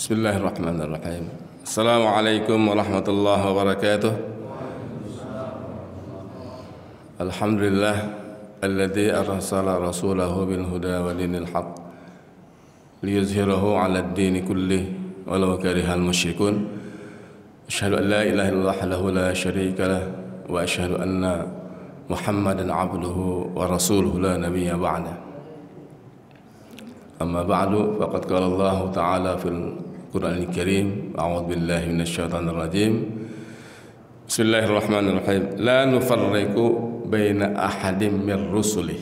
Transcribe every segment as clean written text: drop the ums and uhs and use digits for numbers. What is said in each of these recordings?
Bismillahirrahmanirrahim. Assalamualaikum warahmatullahi wabarakatuh. Alhamdulillah alladzi arsala rasulahu bil huda wa dinil haqq liyuzhirahu 'ala ad-din kullih walau karihal musyrikun. Asyhadu an la ilaha illallah wahdahu la syarika lah wa asyhadu anna Muhammadan 'abduhu wa rasuluhu la nabiyya ba'da. Amma ba'du, faqad qala Allah Ta'ala fil Qur'anil Karim, a'udzu billahi minasyaitonir rajim. Bismillahirrahmanirrahim. La nufarriqu baina ahadin mir rusuli.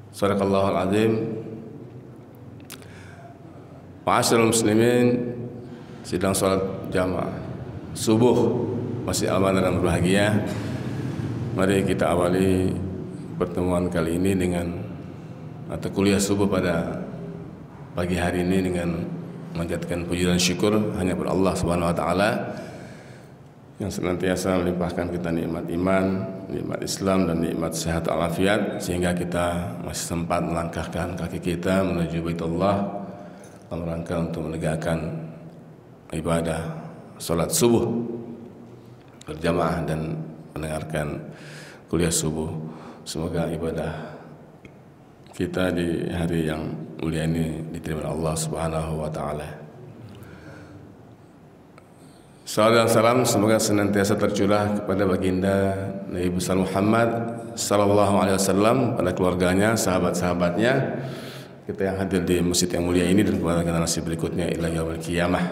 Shadaqallahul azim. Ma'asyiral muslimin, sidang salat jamaah subuh masih aman dan berbahagia. Mari kita awali pertemuan kali ini dengan atau kuliah subuh pada pagi hari ini dengan memanjatkan puji dan syukur hanya kepada Allah Subhanahu wa taala yang senantiasa melimpahkan kita nikmat iman, nikmat Islam dan nikmat sehat walafiat sehingga kita masih sempat melangkahkan kaki kita menuju Baitullah dalam rangka untuk menegakkan ibadah salat subuh berjamaah dan mendengarkan kuliah subuh. Semoga ibadah kita di hari yang mulia ini diterima oleh Allah Subhanahu wa taala. Salam dan salam semoga senantiasa tercurah kepada baginda Nabi besar Muhammad sallallahu alaihi wasallam, pada keluarganya, sahabat-sahabatnya, kita yang hadir di masjid yang mulia ini dan kepada generasi berikutnya ila yaumil qiyamah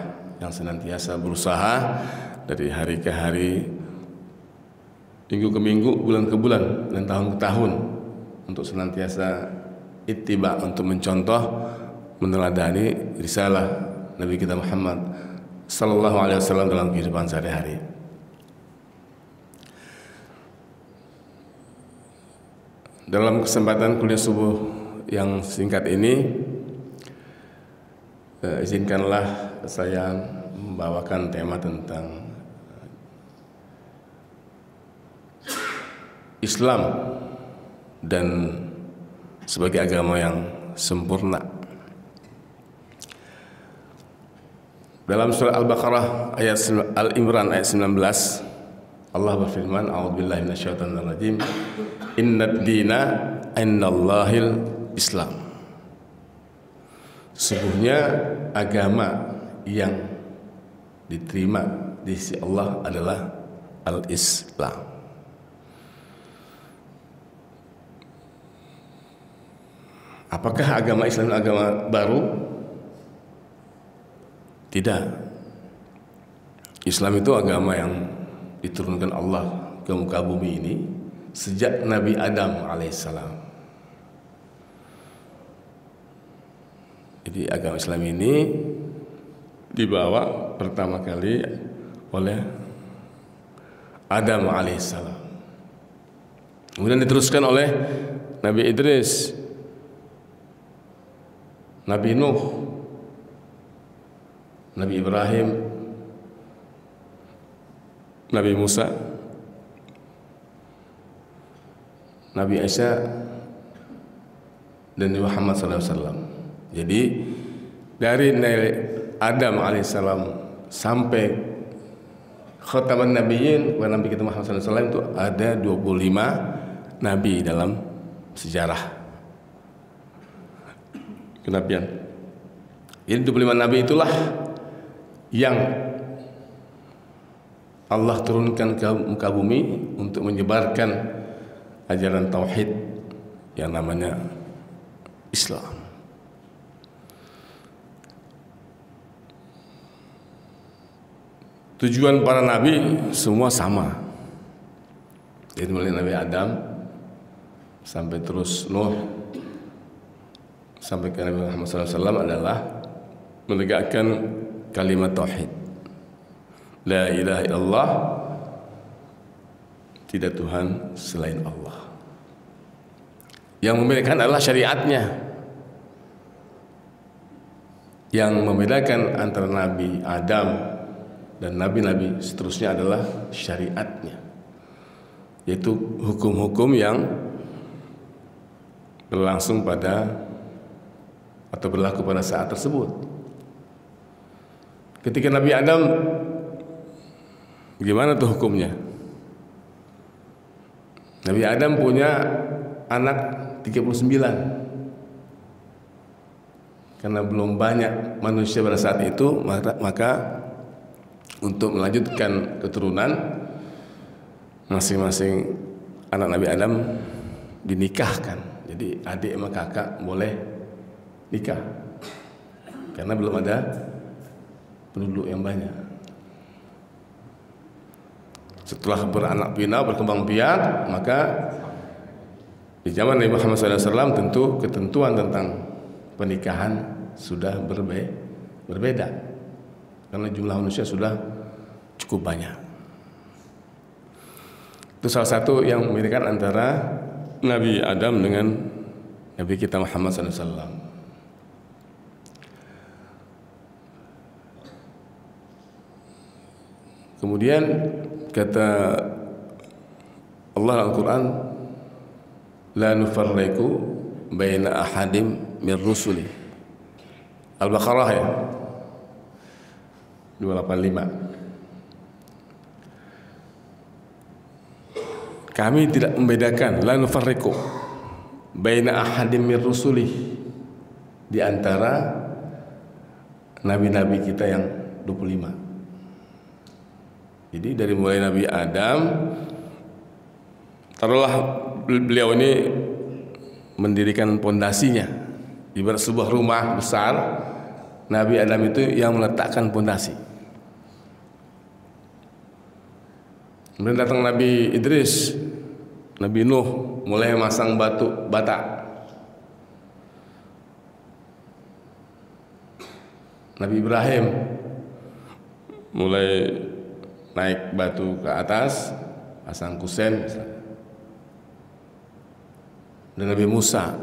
yang senantiasa berusaha dari hari ke hari, minggu ke minggu, bulan ke bulan, dan tahun ke tahun untuk senantiasa ittiba, untuk mencontoh, meneladani risalah Nabi kita Muhammad sallallahu alaihi wasallam dalam kehidupan sehari-hari. Dalam kesempatan kuliah subuh yang singkat ini, izinkanlah saya membawakan tema tentang Islam dan sebagai agama yang sempurna. Dalam surah Al-Baqarah ayat Al-Imran ayat 19, Allah berfirman, a'udzubillahi minasyaitonir rajim, innad dina indallahil Islam. Sesungguhnya agama yang diterima di sisi Allah adalah Al-Islam. Apakah agama Islam agama baru? Tidak. Islam itu agama yang diturunkan Allah ke muka bumi ini sejak Nabi Adam alaihissalam. Jadi agama Islam ini dibawa pertama kali oleh Adam alaihissalam. Kemudian diteruskan oleh Nabi Idris, Nabi Nuh, Nabi Ibrahim, Nabi Musa, Nabi Isa, dan Nabi Muhammad SAW. Jadi dari Adam alaihissalam sampai khataman nabiyyin kepada Nabi kita Muhammad SAW itu ada 25 nabi dalam sejarah kenabian. Jadi 25 nabi itulah yang Allah turunkan ke muka bumi untuk menyebarkan ajaran tauhid yang namanya Islam. Tujuan para nabi semua sama. Jadi mulai Nabi Adam sampai terus Nuh sampai ke Nabi Muhammad SAW adalah menegakkan kalimat tauhid. La ilaha illallah, tidak Tuhan selain Allah. Yang membedakan adalah syariatnya. Yang membedakan antara Nabi Adam dan nabi-nabi seterusnya adalah syariatnya, yaitu hukum-hukum yang berlangsung pada atau berlaku pada saat tersebut. Ketika Nabi Adam, gimana tuh hukumnya? Nabi Adam punya anak 39. Karena belum banyak manusia pada saat itu, maka untuk melanjutkan keturunan, masing-masing anak Nabi Adam dinikahkan. Jadi adik sama kakak boleh nikah, karena belum ada penduduk yang banyak. Setelah beranak pinak, berkembang biak, maka di zaman Nabi Muhammad SAW tentu ketentuan tentang pernikahan sudah berbeda, karena jumlah manusia sudah cukup banyak. Itu salah satu yang membedakan antara Nabi Adam dengan Nabi kita Muhammad SAW. Kemudian kata Allah Al-Quran, la nufarriqu baina ahadim min rusuli. Al-Baqarah ya 285. Kami tidak membedakan, la nufarriqu baina ahadim min rusuli, di antara nabi-nabi kita yang 25. Jadi dari mulai Nabi Adam, taruhlah beliau ini mendirikan pondasinya, ibarat sebuah rumah besar, Nabi Adam itu yang meletakkan pondasi. Kemudian datang Nabi Idris, Nabi Nuh mulai masang batu bata. Nabi Ibrahim mulai naik batu ke atas, pasang kusen. Dan Nabi Musa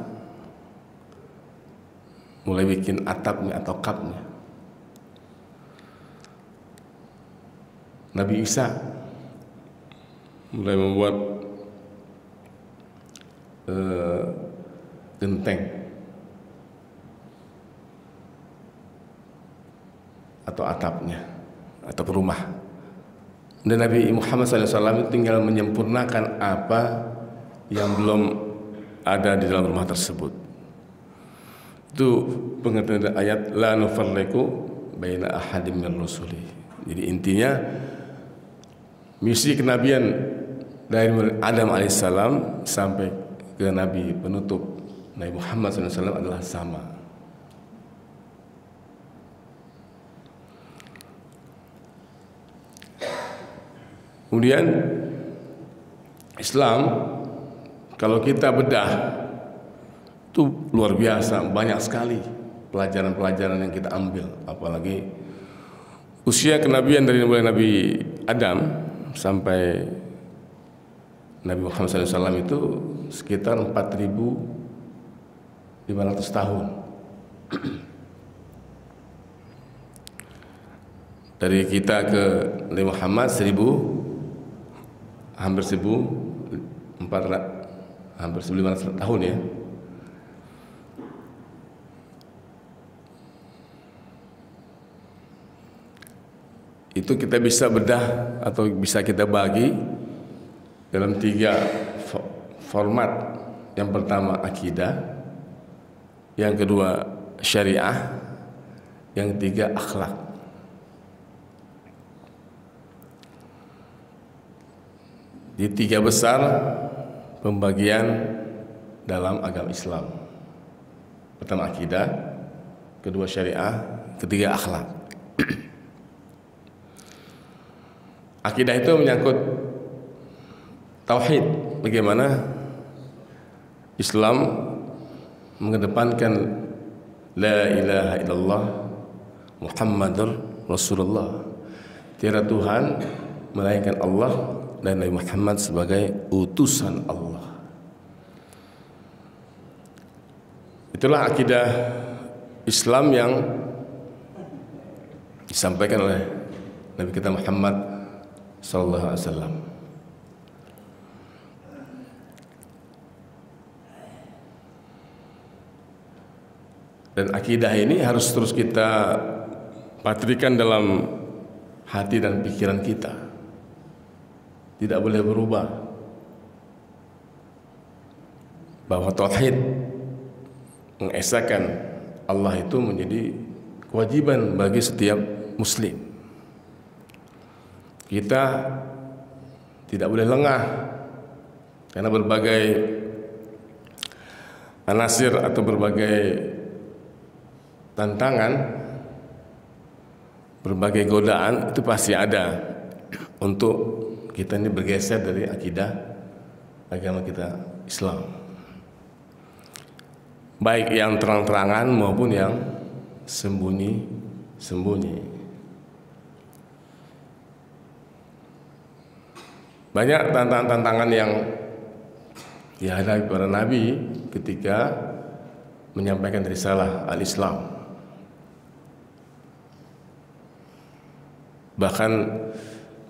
mulai bikin atapnya atau kapnya. Nabi Isa mulai membuat genteng atau atapnya atau rumah. Dan Nabi Muhammad SAW tinggal menyempurnakan apa yang belum ada di dalam rumah tersebut. Itu pengertian ayat la nufarriqu baina ahadim min rusuli. Jadi intinya misi kenabian dari Adam alaihissalam sampai ke Nabi penutup Nabi Muhammad SAW adalah sama. Kemudian Islam, kalau kita bedah, itu luar biasa, banyak sekali pelajaran-pelajaran yang kita ambil. Apalagi usia kenabian dari mulai Nabi Adam sampai Nabi Muhammad SAW itu sekitar 4.500 tahun. Dari kita ke Nabi Muhammad hampir 1.500 tahun ya. Itu kita bisa bedah atau bisa kita bagi dalam 3 format. Yang pertama akidah, yang kedua syariah, yang ketiga akhlak. Di 3 besar pembagian dalam agama Islam. Pertama akidah, kedua syariah, ketiga akhlak. Akidah itu menyangkut tauhid, bagaimana Islam mengedepankan la ilaha illallah Muhammadur Rasulullah, tiada Tuhan melainkan Allah dan Nabi Muhammad sebagai utusan Allah. Itulah akidah Islam yang disampaikan oleh Nabi kita Muhammad sallallahu alaihi wasallam. Dan akidah ini harus terus kita patrikan dalam hati dan pikiran kita. Tidak boleh berubah. Bahwa tauhid mengesahkan Allah itu menjadi kewajiban bagi setiap muslim. Kita tidak boleh lengah karena berbagai anasir atau berbagai tantangan, berbagai godaan itu pasti ada untuk kita ini bergeser dari akidah agama kita Islam, baik yang terang-terangan maupun yang sembunyi-sembunyi. Banyak tantangan-tantangan yang dihadapi para nabi ketika menyampaikan risalah al-Islam. Bahkan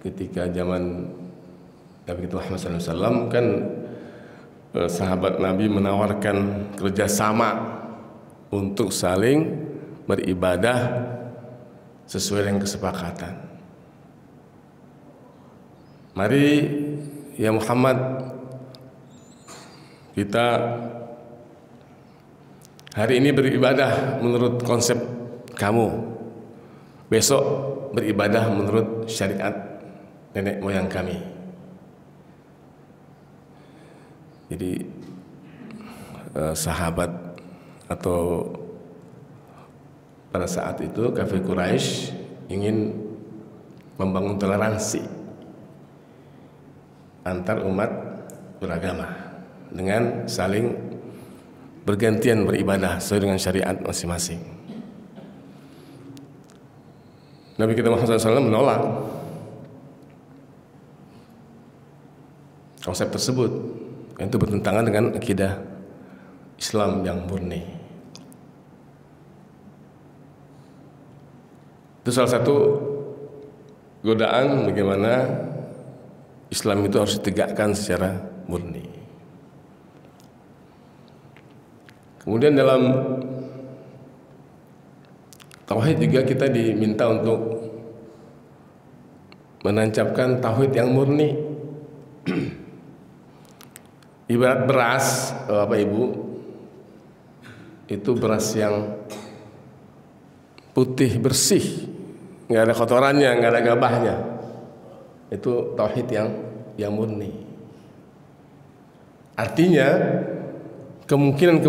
ketika zaman Nabi kita Muhammad SAW kan sahabat Nabi menawarkan kerjasama untuk saling beribadah sesuai dengan kesepakatan. Mari ya Muhammad, kita hari ini beribadah menurut konsep kamu, besok beribadah menurut syariat nenek moyang kami. Jadi sahabat atau pada saat itu kafir Quraisy ingin membangun toleransi antar umat beragama dengan saling bergantian beribadah sesuai dengan syariat masing-masing. Nabi kita Muhammad SAW menolak konsep tersebut, yang itu bertentangan dengan akidah Islam yang murni. Itu salah satu godaan bagaimana Islam itu harus ditegakkan secara murni. Kemudian dalam tauhid juga kita diminta untuk menancapkan tauhid yang murni. Ibarat beras, Bapak Ibu, itu beras yang putih bersih, nggak ada kotorannya, nggak ada gabahnya. Itu tauhid yang murni. Artinya kemungkinan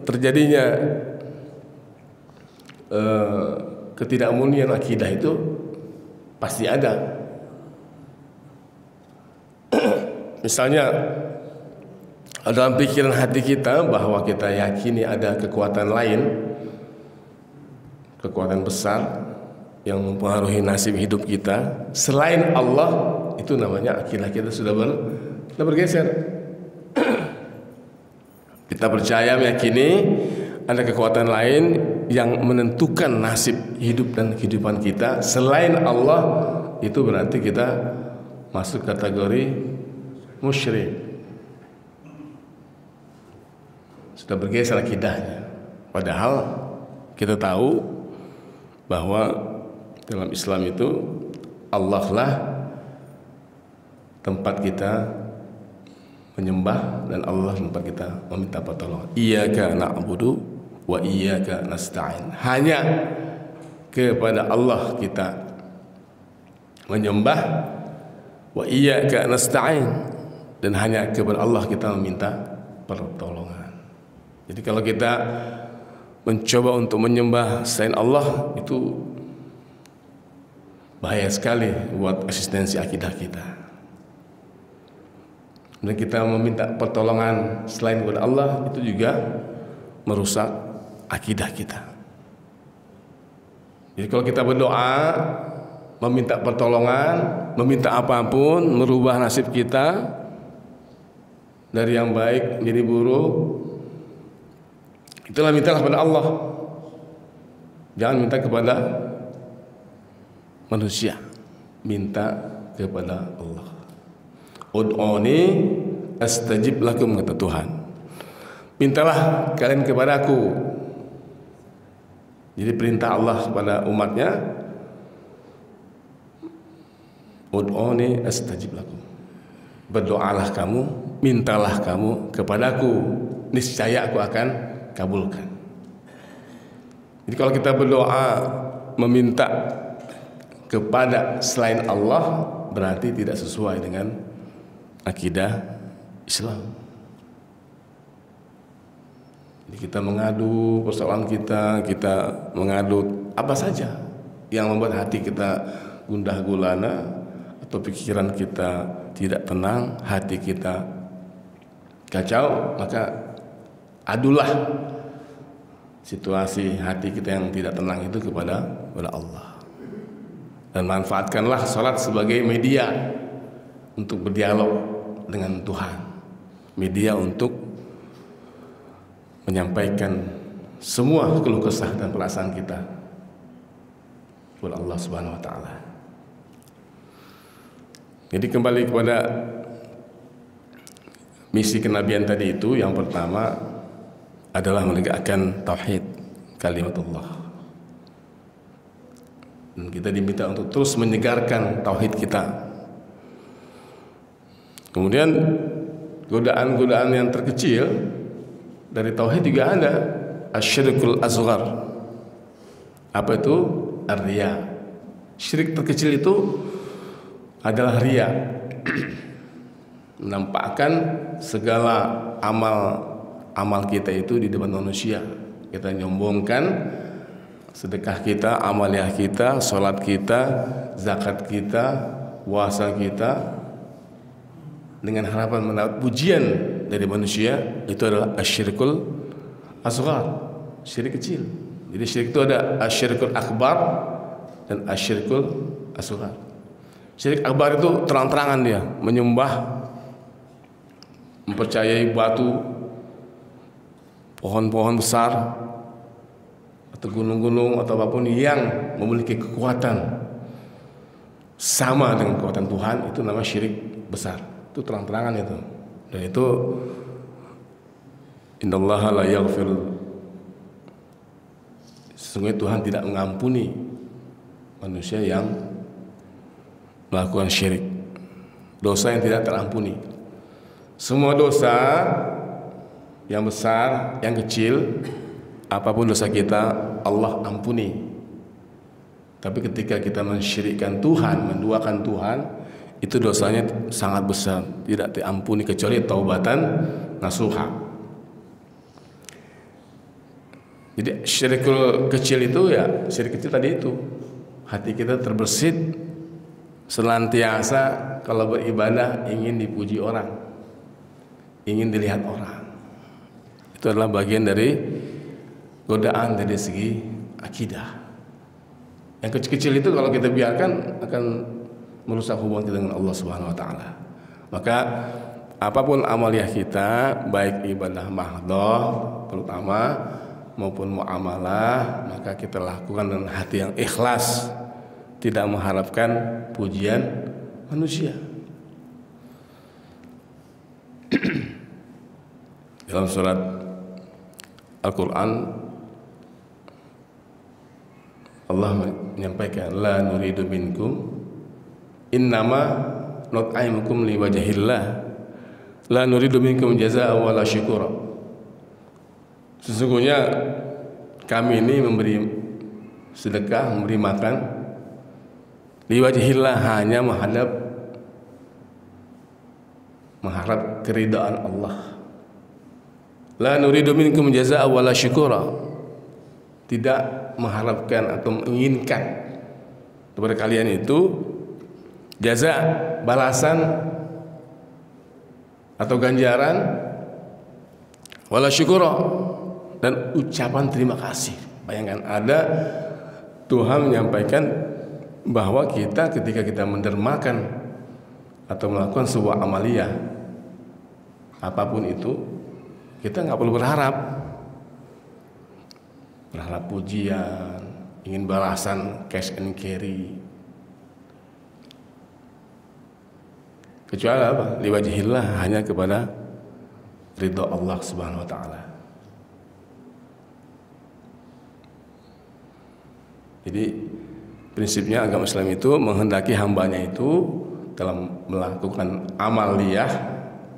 terjadinya ketidakmurnian akidah itu pasti ada. Misalnya dalam pikiran hati kita bahwa kita yakini ada kekuatan lain, kekuatan besar yang mempengaruhi nasib hidup kita selain Allah, itu namanya akidah kita sudah bergeser. Kita percaya, meyakini ada kekuatan lain yang menentukan nasib hidup dan kehidupan kita selain Allah, itu berarti kita masuk kategori musyrik. Sudah bergeser akidahnya. Padahal kita tahu bahwa dalam Islam itu Allah lah tempat kita menyembah dan Allah tempat kita meminta pertolongan. Iyyaka na'budu wa iyyaka nasta'in. Hanya kepada Allah kita menyembah, wa iyyaka nasta'in, dan hanya kepada Allah kita meminta pertolongan. Jadi kalau kita mencoba untuk menyembah selain Allah, itu bahaya sekali buat eksistensi akidah kita. Dan kita meminta pertolongan selain kepada Allah, itu juga merusak akidah kita. Jadi kalau kita berdoa, meminta pertolongan, meminta apapun, merubah nasib kita dari yang baik menjadi buruk, itulah mintalah kepada Allah. Jangan minta kepada manusia, minta kepada Allah. Ud'uni astajib lakum, kata Tuhan. Mintalah kalian kepadaku, Jadi perintah Allah kepada umatnya, ud'uni astajib lakum. Berdoalah kamu, mintalah kamu kepadaku, niscaya aku akan kabulkan. Jadi kalau kita berdoa meminta kepada selain Allah, berarti tidak sesuai dengan akidah Islam. Jadi kita mengadu persoalan kita mengadu apa saja yang membuat hati kita gundah gulana atau pikiran kita tidak tenang, hati kita kacau, maka adulah situasi hati kita yang tidak tenang itu kepada Allah. Dan manfaatkanlah salat sebagai media untuk berdialog dengan Tuhan, media untuk menyampaikan semua keluh kesah dan perasaan kita kepada Allah Subhanahu wa taala. Jadi kembali kepada misi kenabian tadi itu, yang pertama adalah menegakkan tauhid kalimatullah. Dan kita diminta untuk terus menyegarkan tauhid kita. Kemudian godaan-godaan yang terkecil dari tauhid juga ada, asyirkul asghar. Apa itu? Ar-riya. Syirik terkecil itu adalah riya. Menampakkan segala amal kita itu di depan manusia. Kita nyombongkan sedekah kita, amaliyah kita, sholat kita, zakat kita, puasa kita, dengan harapan mendapat pujian dari manusia. Itu adalah asyirkul asghar, syirik kecil. Jadi syirik itu ada asyirkul akbar dan asyirkul asghar. Syirik akbar itu terang-terangan, dia menyembah, mempercayai batu, pohon-pohon besar, atau gunung-gunung atau apapun yang memiliki kekuatan sama dengan kekuatan Tuhan. Itu namanya syirik besar. Itu terang-terangan itu. Dan itu innallaha la yaghfir, sesungguhnya Tuhan tidak mengampuni manusia yang melakukan syirik, dosa yang tidak terampuni. Semua dosa yang besar, yang kecil, apapun dosa kita, Allah ampuni. Tapi ketika kita mensyirikkan Tuhan, menduakan Tuhan, itu dosanya sangat besar, tidak diampuni kecuali taubatan nasuha. Jadi syirikul kecil itu, ya syirik kecil tadi itu, hati kita terbersit senantiasa kalau beribadah ingin dipuji orang, ingin dilihat orang. Itu adalah bagian dari godaan dari segi akidah. Yang kecil-kecil itu kalau kita biarkan akan merusak hubungan kita dengan Allah Subhanahu wa taala. Maka apapun amaliyah kita, baik ibadah mahdhah terutama maupun muamalah, maka kita lakukan dengan hati yang ikhlas, tidak mengharapkan pujian manusia. Dalam surat Al-Quran Allah menyampaikan, la nuridu minkum innama nut'imukum liwajhillah la nuridu minkum jazaa'a wala syukura. Sesungguhnya kami ini memberi sedekah, memberi makan liwajhillah, hanya mengharap keridaan Allah. La nuridu minkum jazaa'a wala syukura, tidak mengharapkan atau menginginkan kepada kalian itu jaza, balasan atau ganjaran, wala syukura, dan ucapan terima kasih. Bayangkan, ada Tuhan menyampaikan bahwa kita ketika kita mendermakan atau melakukan sebuah amaliyah apapun itu, kita nggak perlu berharap pujian, ingin balasan cash and carry, kecuali apa? Liwajhillah, hanya kepada ridha Allah Subhanahu wa taala. Jadi prinsipnya agama Islam itu menghendaki hambanya itu dalam melakukan amaliyah,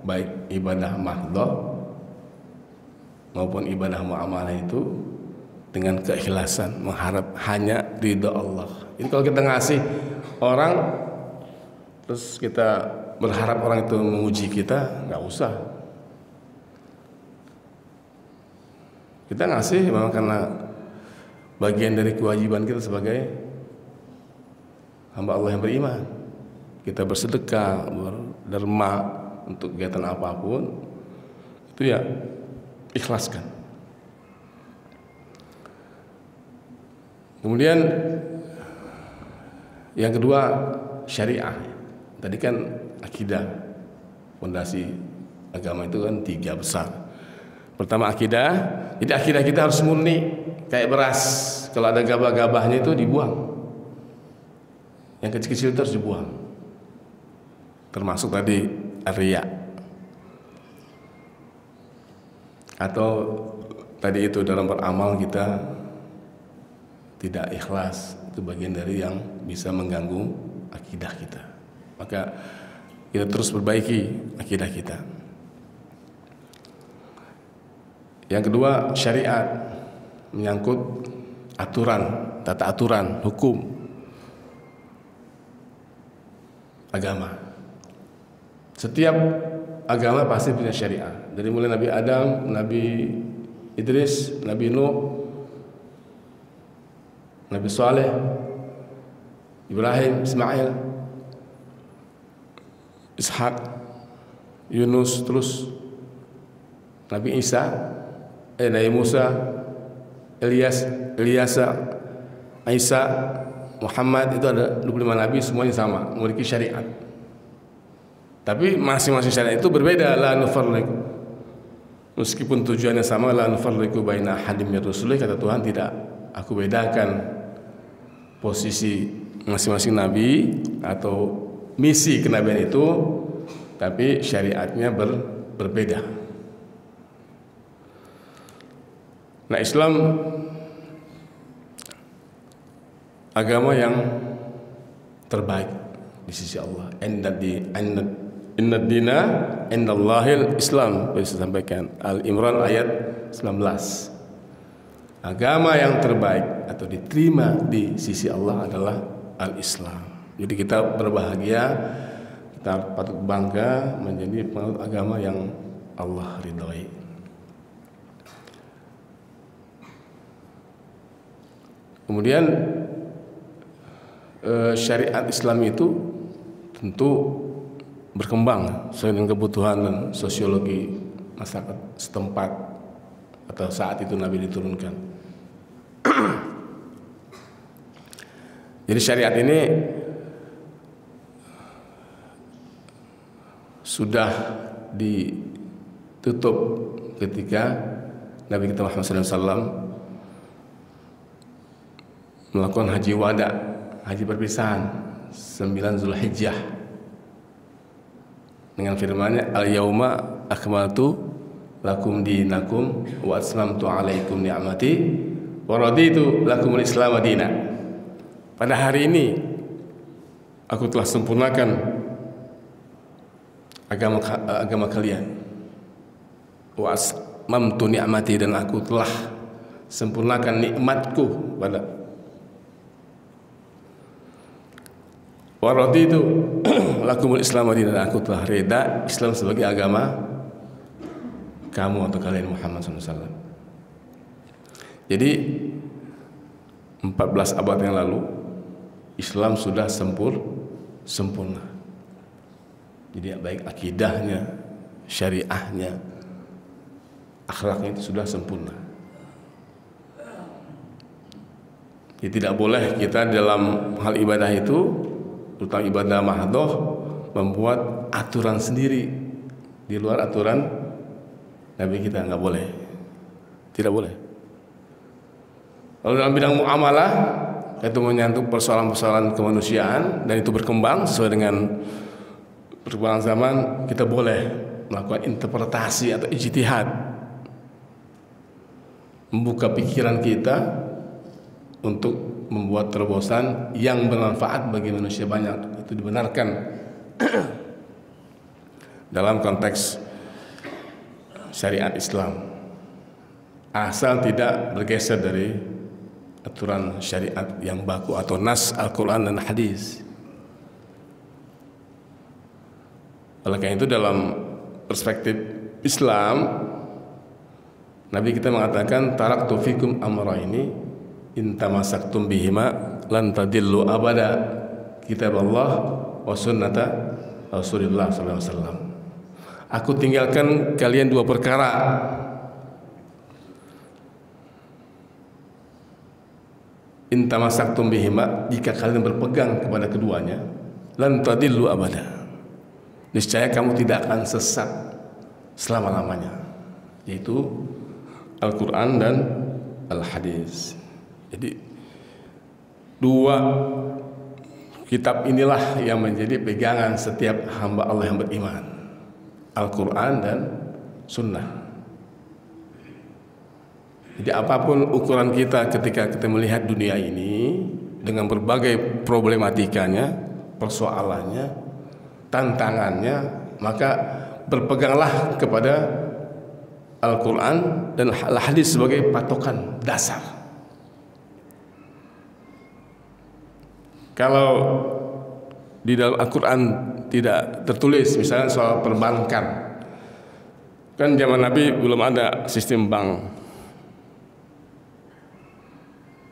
baik ibadah mahdhah maupun ibadah muamalah itu dengan keikhlasan, mengharap hanya ridha Allah. Jadi kalau kita ngasih orang terus kita berharap orang itu memuji kita, nggak usah. Kita ngasih memang karena bagian dari kewajiban kita sebagai hamba Allah yang beriman. Kita bersedekah, berderma untuk kegiatan apapun, itu ya ikhlaskan. Kemudian yang kedua syariah. Tadi kan akidah, fondasi agama itu kan 3 besar. Pertama akidah, jadi akidah kita harus murni kayak beras. Kalau ada gabah-gabahnya itu dibuang. Yang kecil-kecil itu harus dibuang. Termasuk tadi riya. Atau tadi itu dalam beramal kita tidak ikhlas, itu bagian dari yang bisa mengganggu akidah kita. Maka kita terus perbaiki akidah kita. Yang kedua syariat, menyangkut aturan, tata aturan, hukum agama. Setiap agama pasti punya syariat. Dari mulai Nabi Adam, Nabi Idris, Nabi Nuh, Nabi Saleh, Ibrahim, Ismail, Ishak, Yunus, terus Nabi Isa, Nabi Musa, Ilyasa, Isa, Muhammad, itu ada 25 nabi, semuanya sama, memiliki syariat. Tapi masing-masing syariat itu berbeda. La nufarriqu, meskipun tujuannya sama, la nufarriqu baina ahadin min rusulih, kata Tuhan, tidak aku bedakan posisi masing-masing nabi atau misi kenabian itu, tapi syariatnya berbeda. Nah, Islam agama yang terbaik di sisi Allah. Inna dina indallahil Islam, bisa sampaikan Al-Imran ayat 19. Agama yang terbaik atau diterima di sisi Allah adalah Al-Islam. Jadi kita berbahagia, kita patut bangga menjadi penganut agama yang Allah ridhoi. Kemudian syariat Islam itu tentu berkembang sesuai dengan kebutuhan dan sosiologi masyarakat setempat atau saat itu Nabi diturunkan. Jadi syariat ini sudah ditutup ketika Nabi kita Muhammad SAW melakukan haji wada, haji perpisahan 9 Zulhijjah, dengan firman-Nya al-yauma akmaltu lakum dinakum wa atmamtu alaikum ni'mati wa raditu lakumul islam madina. Pada hari ini aku telah sempurnakan agama kalian. Wa atmamtu ni'mati, dan aku telah sempurnakan nikmatku pada wa raditu lakumul islam madina, dan aku telah reda Islam sebagai agama kamu atau kalian Muhammad SAW. Jadi 14 abad yang lalu Islam sudah sempurna. Jadi baik akidahnya, syariahnya, akhlaknya itu sudah sempurna. Jadi tidak boleh kita dalam hal ibadah itu, terutama ibadah mahdhah, membuat aturan sendiri di luar aturan Nabi kita. Nggak boleh, tidak boleh. Kalau dalam bidang muamalah, itu menyangkut persoalan-persoalan kemanusiaan dan itu berkembang sesuai dengan perkembangan zaman, kita boleh melakukan interpretasi atau ijtihad, membuka pikiran kita untuk membuat terobosan yang bermanfaat bagi manusia banyak. Itu dibenarkan dalam konteks syariat Islam, asal tidak bergeser dari aturan syariat yang baku atau nas Al-Quran dan hadis. Oleh karena itu dalam perspektif Islam, Nabi kita mengatakan taraktu fikum amrayni in tamassaktum bihima lan tadillu abada, kitab Allah wa sunnata Rasulullah sallallahu alaihi wasallam. Aku tinggalkan kalian dua perkara. In tamassaktum bihima, jika kalian berpegang kepada keduanya, lan tadillu abada, niscaya kamu tidak akan sesat selama-lamanya, yaitu Al-Quran dan Al-Hadis. Jadi dua kitab inilah yang menjadi pegangan setiap hamba Allah yang beriman, Al-Quran dan Sunnah. Jadi apapun ukuran kita ketika kita melihat dunia ini dengan berbagai problematikanya, persoalannya, tantangannya, maka berpeganglah kepada Al-Quran dan Al-Hadis sebagai patokan dasar. Kalau di dalam Al-Quran tidak tertulis misalnya soal perbankan, kan zaman Nabi belum ada sistem bank.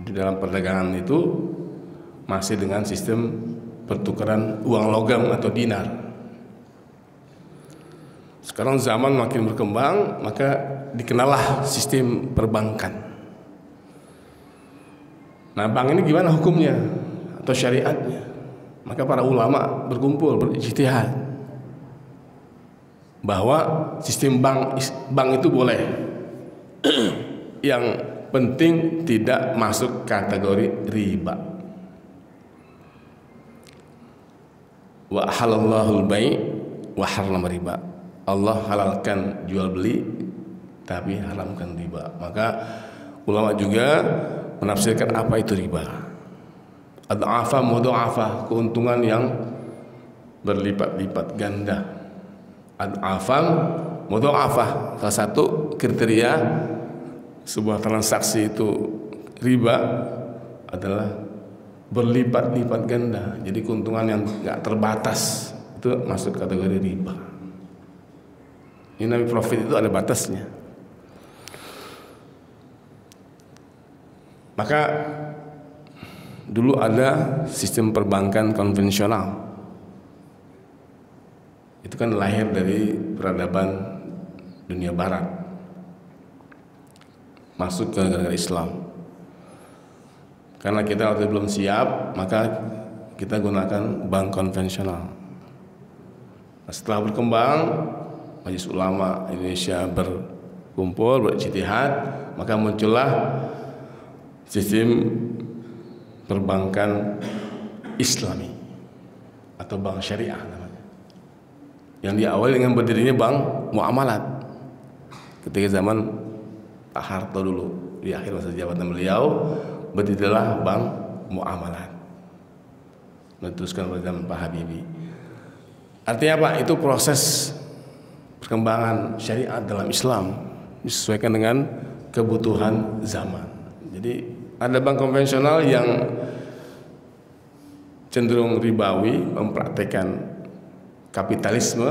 Di dalam perdagangan itu masih dengan sistem pertukaran uang logam atau dinar. Sekarang zaman makin berkembang, maka dikenallah sistem perbankan. Nah, bank ini gimana hukumnya atau syariatnya? Maka para ulama berkumpul berijtihad bahwa sistem bank itu boleh. Yang penting tidak masuk kategori riba. Wa halallahu al-bai' wa harrama riba. Allah halalkan jual beli tapi haramkan riba. Maka ulama juga menafsirkan apa itu riba. Ad'afa mudha'afa, keuntungan yang berlipat-lipat ganda. Ad'afa mudha'afa, salah satu kriteria sebuah transaksi itu riba adalah berlipat-lipat ganda. Jadi keuntungan yang enggak terbatas itu masuk kategori riba. Ini namanya profit, itu ada batasnya. Maka dulu ada sistem perbankan konvensional. Itu kan lahir dari peradaban dunia barat, masuk ke negara Islam. Karena kita waktu belum siap, maka kita gunakan bank konvensional. Nah, setelah berkembang, Majelis Ulama Indonesia berkumpul, berijtihad, maka muncullah sistem perbankan Islami atau bank syariah namanya. Yang diawali dengan berdirinya bank muamalat ketika zaman Pak Harto dulu, di akhir masa jabatan beliau berdirilah bank muamalat, meneruskan pada zaman Pak Habibie. Artinya apa? Itu proses perkembangan syariat dalam Islam disesuaikan dengan kebutuhan zaman. Jadi ada bank konvensional yang cenderung ribawi, mempraktekkan kapitalisme,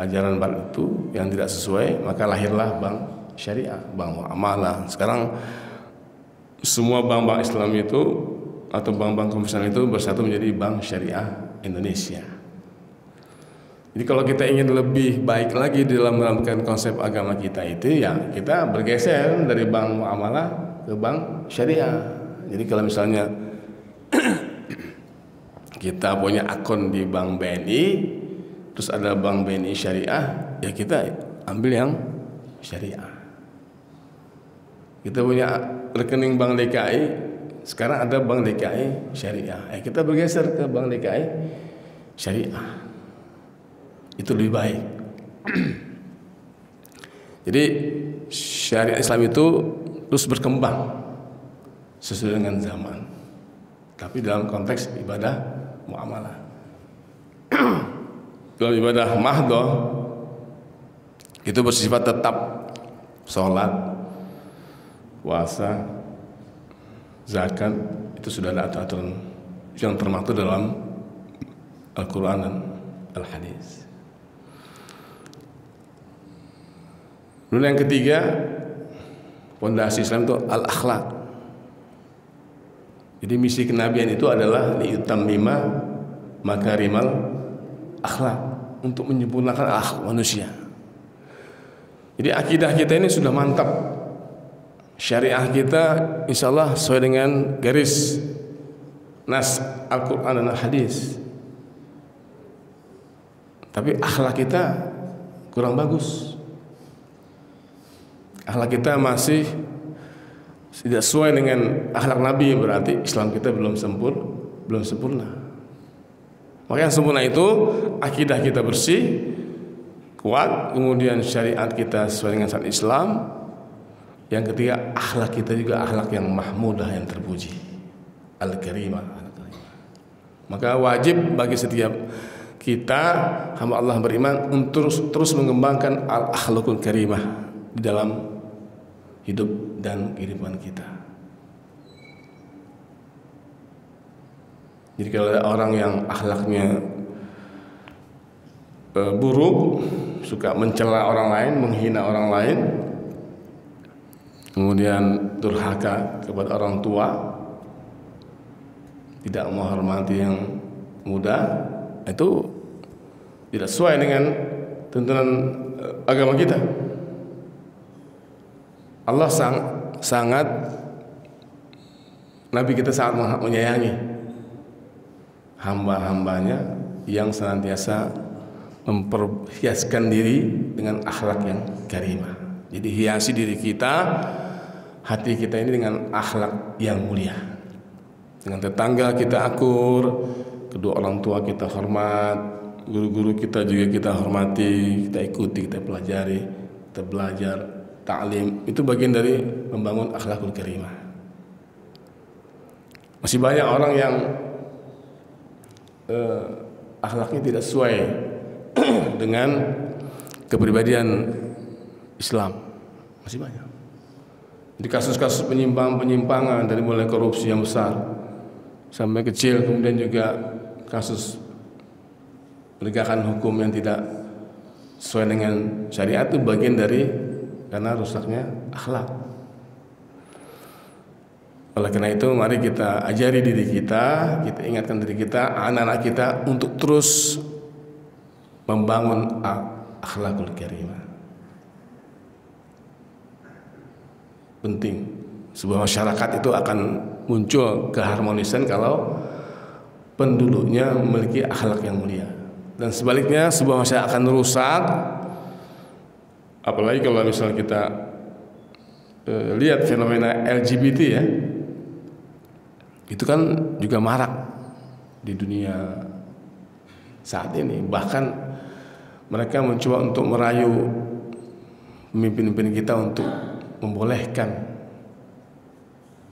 ajaran barat itu yang tidak sesuai, maka lahirlah bank syariah, bank muamalah. Sekarang semua bank-bank Islam itu atau bank-bank konvensional itu bersatu menjadi bank syariah Indonesia. Jadi kalau kita ingin lebih baik lagi dalam menerapkan konsep agama kita itu, ya kita bergeser dari bank muamalah ke bank syariah. Jadi kalau misalnya kita punya akun di bank BNI, terus ada bank BNI syariah, ya kita ambil yang syariah. Kita punya rekening bank DKI, sekarang ada bank DKI syariah, ya kita bergeser ke bank DKI syariah. Itu lebih baik. Jadi syariat Islam itu terus berkembang sesuai dengan zaman. Tapi dalam konteks ibadah muamalah. Kalau ibadah mahdhah itu bersifat tetap, sholat, puasa, zakat, itu sudah ada aturan yang termaktub dalam Al-Quran dan Al-Hadis. Lalu yang ketiga, fondasi Islam itu al-akhlak. Jadi misi kenabian itu adalah liyutammima makarimal akhlak, untuk menyempurnakan akhlak manusia. Jadi akidah kita ini sudah mantap. Syariah kita insya Allah sesuai dengan garis nas Al-Quran dan Al-Hadis. Tapi akhlak kita kurang bagus. Akhlak kita masih tidak sesuai dengan akhlak Nabi, berarti Islam kita belum sempurna. Maka yang sempurna itu akidah kita bersih, kuat, kemudian syariat kita sesuai dengan syariat Islam. Yang ketiga, akhlak kita juga akhlak yang mahmudah, yang terpuji, al-karimah. Maka wajib bagi setiap kita hamba Allah beriman untuk terus mengembangkan al-akhlakul karimah di dalam hidup dan kehidupan kita. Jadi kalau ada orang yang akhlaknya buruk, suka mencela orang lain, menghina orang lain, kemudian durhaka kepada orang tua, tidak menghormati yang muda, itu tidak sesuai dengan tuntunan agama kita. Allah sangat, Nabi kita sangat menyayangi hamba-hambanya yang senantiasa memperhiaskan diri dengan akhlak yang karimah. Jadi hiasi diri kita, hati kita ini dengan akhlak yang mulia. Dengan tetangga kita akur, kedua orang tua kita hormat, guru-guru kita juga kita hormati, kita ikuti, kita pelajari, kita belajar, ta'lim. Itu bagian dari membangun akhlakul karimah. Masih banyak orang yang akhlaknya tidak sesuai dengan kepribadian Islam. Masih banyak. Di kasus-kasus penyimpangan dari mulai korupsi yang besar sampai kecil, kemudian juga kasus penegakan hukum yang tidak sesuai dengan syariat, itu bagian dari karena rusaknya akhlak. Oleh karena itu, mari kita ajari diri kita, kita ingatkan diri kita, anak-anak kita untuk terus membangun akhlakul karimah. Penting. Sebuah masyarakat itu akan muncul keharmonisan kalau penduduknya memiliki akhlak yang mulia. Dan sebaliknya, sebuah masyarakat akan rusak, apalagi kalau misalnya kita lihat fenomena LGBT ya, itu kan juga marak di dunia saat ini. Bahkan mereka mencoba untuk merayu pemimpin-pemimpin kita untuk membolehkan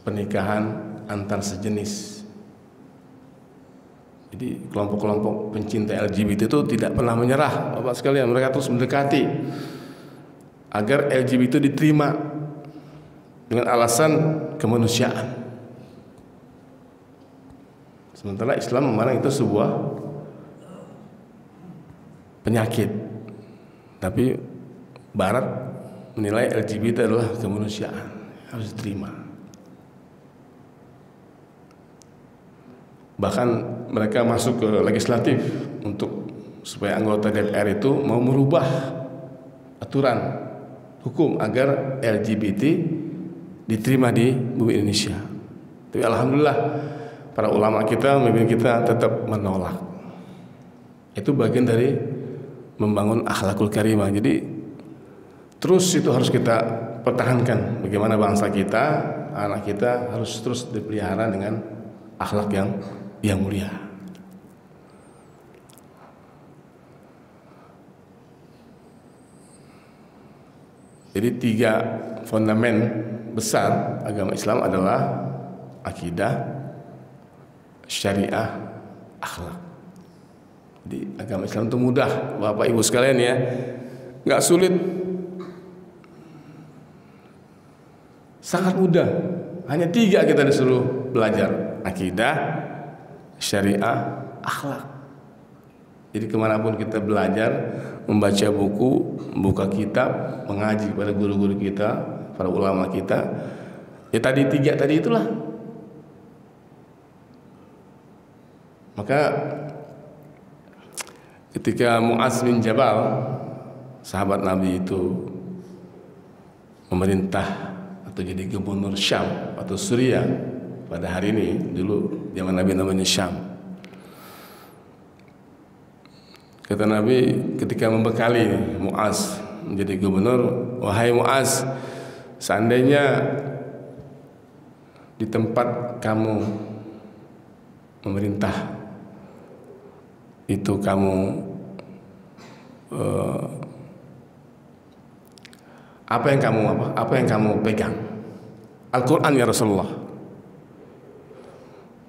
pernikahan antar sejenis. Jadi kelompok-kelompok pencinta LGBT itu tidak pernah menyerah, Bapak sekalian. Mereka terus mendekati agar LGBT itu diterima dengan alasan kemanusiaan. Sementara Islam memandang itu sebuah penyakit. Tapi Barat menilai LGBT adalah kemanusiaan, harus diterima. Bahkan mereka masuk ke legislatif untuk supaya anggota DPR itu mau merubah aturan hukum agar LGBT diterima di bumi Indonesia. Tapi alhamdulillah para ulama kita, pemimpin kita tetap menolak. Itu bagian dari membangun akhlakul karimah. Jadi terus itu harus kita pertahankan. Bagaimana bangsa kita, anak kita harus terus dipelihara dengan akhlak yang mulia. Jadi 3 fondamen besar agama Islam adalah akidah, syariah, akhlak. Jadi agama Islam itu mudah, Bapak Ibu sekalian ya, nggak sulit, sangat mudah. Hanya 3 kita disuruh belajar: akidah, syariah, akhlak. Jadi kemanapun kita belajar, membaca buku, membuka kitab, mengaji kepada guru-guru kita, para ulama kita, ya tadi 3 tadi itulah. Maka ketika Mu'adz bin Jabal, sahabat Nabi itu memerintah atau jadi gubernur Syam atau Suriah pada hari ini, dulu zaman Nabi namanya Syam. Kata Nabi ketika membekali Mu'adz menjadi gubernur, wahai Mu'adz, seandainya di tempat kamu memerintah itu kamu apa yang kamu pegang? Al-Quran ya Rasulullah.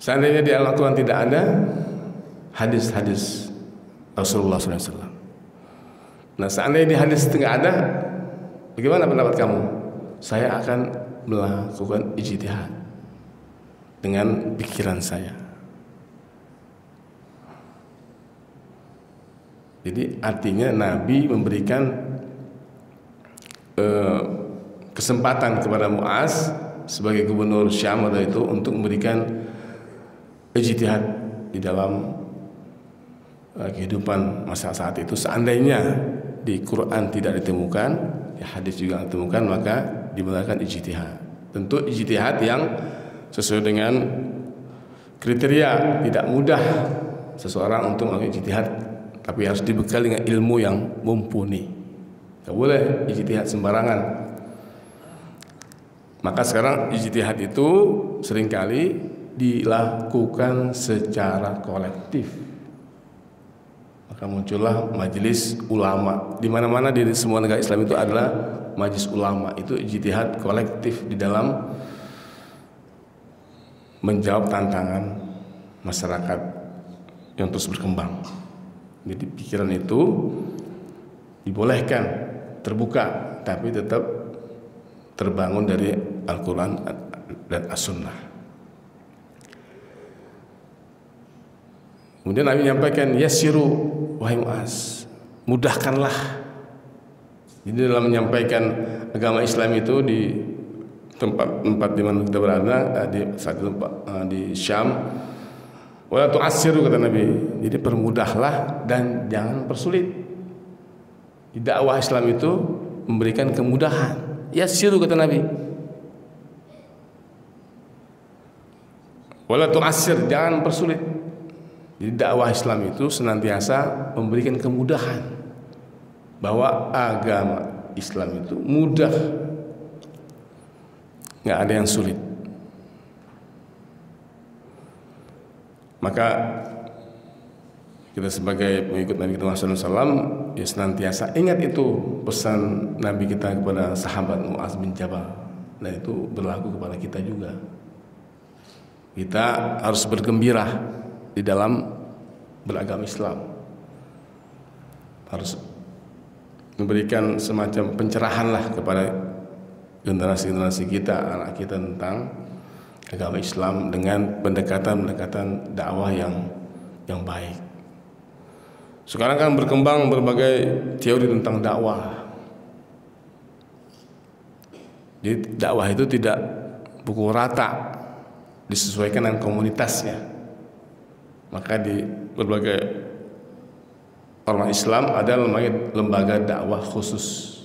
Seandainya di Al-Quran tidak ada hadis-hadis Rasulullah SAW. Nah, seandainya di hadis itu nggak ada, bagaimana pendapat kamu? Saya akan melakukan ijtihad dengan pikiran saya. Jadi artinya Nabi memberikan kesempatan kepada Mu'adz sebagai gubernur Syam waktu itu untuk memberikan ijtihad di dalam kehidupan masa saat itu. Seandainya di Quran tidak ditemukan, di hadis juga tidak ditemukan, maka dibenarkan ijtihad. Tentu ijtihad yang sesuai dengan kriteria. Tidak mudah seseorang untuk melakukan ijtihad, tapi harus dibekali dengan ilmu yang mumpuni. Tidak boleh ijtihad sembarangan. Maka sekarang ijtihad itu seringkali dilakukan secara kolektif. Maka muncullah majelis ulama. Di mana-mana di semua negara Islam itu adalah majelis ulama. Itu ijtihad kolektif di dalam menjawab tantangan masyarakat yang terus berkembang. Jadi pikiran itu dibolehkan terbuka, tapi tetap terbangun dari Al-Quran dan As-Sunnah. Kemudian Nabi menyampaikan, yassiru wahai Mu'adz, mudahkanlah. Jadi dalam menyampaikan agama Islam itu di tempat di mana kita berada, di saat itu di Syam, wala tu'assiru kata Nabi. Jadi permudahlah dan jangan persulit. Di dakwah Islam itu memberikan kemudahan. Yassiru kata Nabi. Wala tu'assir, jangan persulit. Jadi dakwah Islam itu senantiasa memberikan kemudahan, bahwa agama Islam itu mudah, nggak ada yang sulit. Maka kita sebagai pengikut Nabi kita Muhammad SAW ya senantiasa ingat itu pesan Nabi kita kepada sahabat Mu'adz bin Jabal. Dan itu berlaku kepada kita juga. Kita harus bergembira di dalam beragama Islam, harus memberikan semacam pencerahan lah kepada generasi-generasi kita, anak kita tentang agama Islam dengan pendekatan dakwah yang baik. Sekarang kan berkembang berbagai teori tentang dakwah. Jadi dakwah itu tidak pukul rata, disesuaikan dengan komunitasnya. Maka di berbagai ormas Islam ada lembaga dakwah khusus.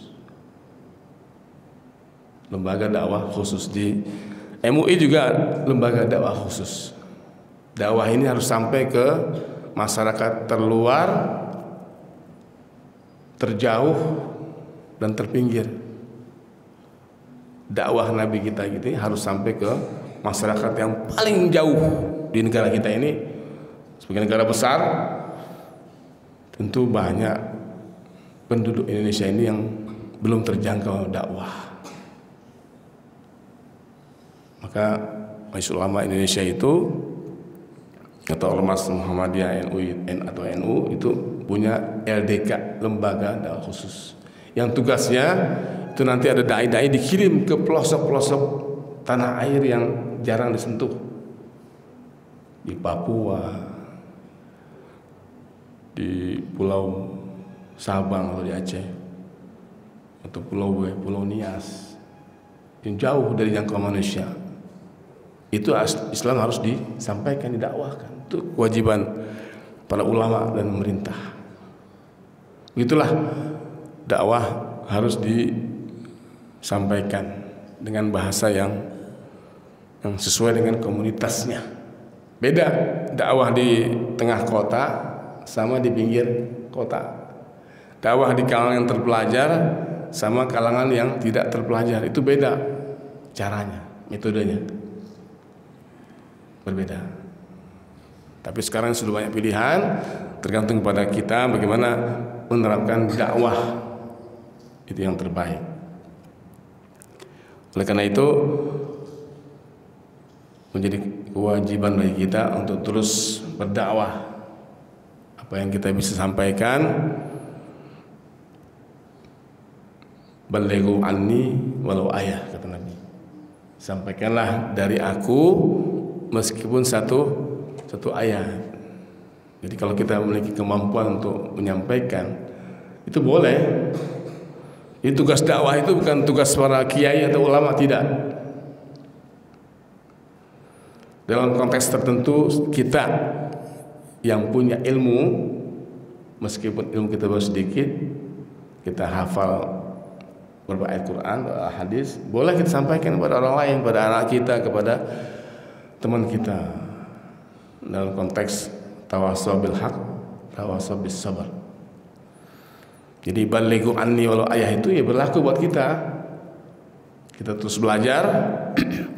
Lembaga dakwah khusus di MUI juga lembaga dakwah khusus. Dakwah ini harus sampai ke masyarakat terluar, terjauh dan terpinggir. Dakwah Nabi kita gitu harus sampai ke masyarakat yang paling jauh di negara kita ini. Sebagai negara besar, tentu banyak penduduk Indonesia ini yang belum terjangkau dakwah. Maka Majelis Ulama Indonesia itu atau Ormas Muhammadiyah atau NU itu punya LDK, lembaga dakwah khusus, yang tugasnya itu nanti ada dai-dai dikirim ke pelosok-pelosok tanah air yang jarang disentuh, di Papua, di Pulau Sabang atau di Aceh, atau Pulau Nias yang jauh dari jangkauan manusia. Itu Islam harus disampaikan, didakwahkan. Itu kewajiban para ulama dan pemerintah. Itulah dakwah harus disampaikan dengan bahasa yang sesuai dengan komunitasnya. Beda dakwah di tengah kota sama di pinggir kota. Dakwah di kalangan yang terpelajar sama kalangan yang tidak terpelajar, itu beda caranya, metodenya berbeda. Tapi sekarang sudah banyak pilihan, tergantung kepada kita bagaimana menerapkan dakwah itu yang terbaik. Oleh karena itu menjadi kewajiban bagi kita untuk terus berdakwah. Apa yang kita bisa sampaikan, balighu anni walau ayah, kata Nabi. Sampaikanlah dari aku meskipun satu ayat. Jadi kalau kita memiliki kemampuan untuk menyampaikan, itu boleh. Jadi tugas dakwah itu bukan tugas para kiai atau ulama, tidak. Dalam konteks tertentu kita yang punya ilmu, meskipun ilmu kita baru sedikit, kita hafal beberapa ayat Quran, hadis, boleh kita sampaikan kepada orang lain, pada anak kita, kepada teman kita, dalam konteks tawasau bil haq, tawasau bis sabar. Jadi balighu anni walau ayah itu ya berlaku buat kita. Kita terus belajar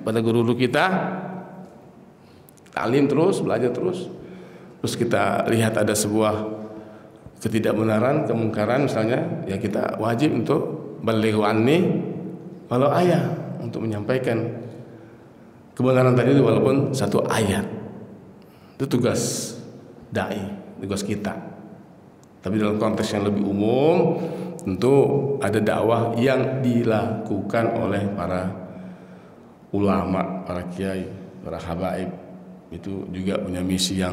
pada guru-guru kita, taklim terus, belajar terus. Terus kita lihat ada sebuah ketidakbenaran, kemungkaran misalnya, ya kita wajib untuk balighu anni walau ayah, untuk menyampaikan kebenaran tadi itu walaupun satu ayat. Itu tugas dai, tugas kita. Tapi dalam konteks yang lebih umum, tentu ada dakwah yang dilakukan oleh para ulama, para kiai, para habaib. Itu juga punya misi yang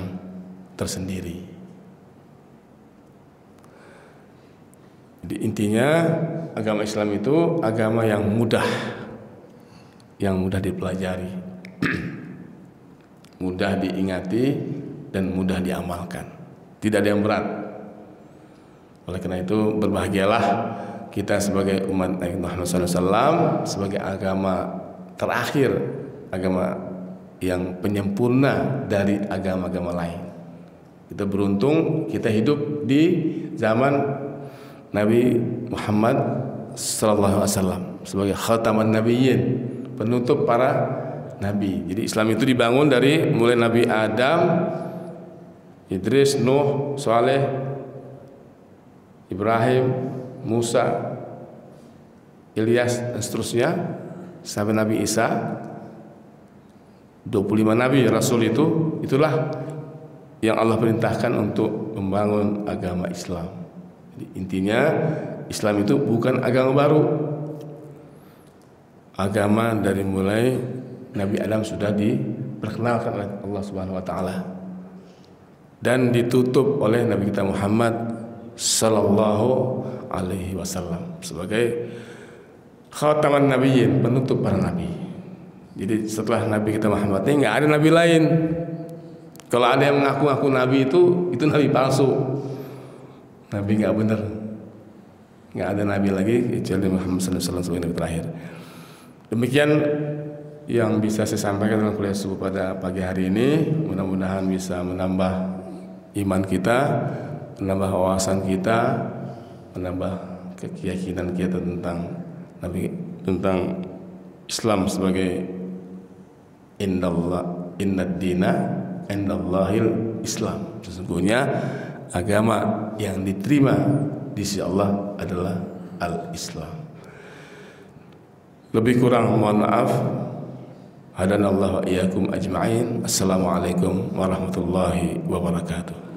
tersendiri. Jadi intinya agama Islam itu agama yang mudah dipelajari, mudah diingati, dan mudah diamalkan. Tidak ada yang berat. Oleh karena itu berbahagialah kita sebagai umat Nabi Muhammad SAW, sebagai agama terakhir, agama yang penyempurna dari agama-agama lain. Kita beruntung kita hidup di zaman Nabi Muhammad SAW sebagai khataman nabiyyin, penutup para nabi. Jadi Islam itu dibangun dari mulai Nabi Adam, Idris, Nuh, Saleh, Ibrahim, Musa, Ilyas, dan seterusnya sampai Nabi Isa. 25 nabi rasul itulah yang Allah perintahkan untuk membangun agama Islam. Jadi intinya Islam itu bukan agama baru. Agama dari mulai Nabi Adam sudah diperkenalkan oleh Allah Subhanahu wa taala dan ditutup oleh Nabi kita Muhammad sallallahu alaihi wasallam sebagai khataman nabiyyin, penutup para nabi. Jadi setelah Nabi kita Muhammad ini nggak ada nabi lain. Kalau ada yang mengaku-ngaku nabi itu nabi palsu, nabi nggak benar. Nggak ada nabi lagi kecuali Muhammad sallallahu alaihi wasallam sebagai nabi terakhir. Demikian yang bisa saya sampaikan dalam kuliah subuh pada pagi hari ini. Mudah-mudahan bisa menambah iman kita, menambah wawasan kita, menambah keyakinan kita tentang Nabi, tentang Islam sebagai innad dina indallahil Islam. Sesungguhnya agama yang diterima di sisi Allah adalah al-Islam. Lebih kurang mohon maaf. Hadanallahu wa iyyakum ajma'in. Assalamualaikum warahmatullahi wabarakatuh.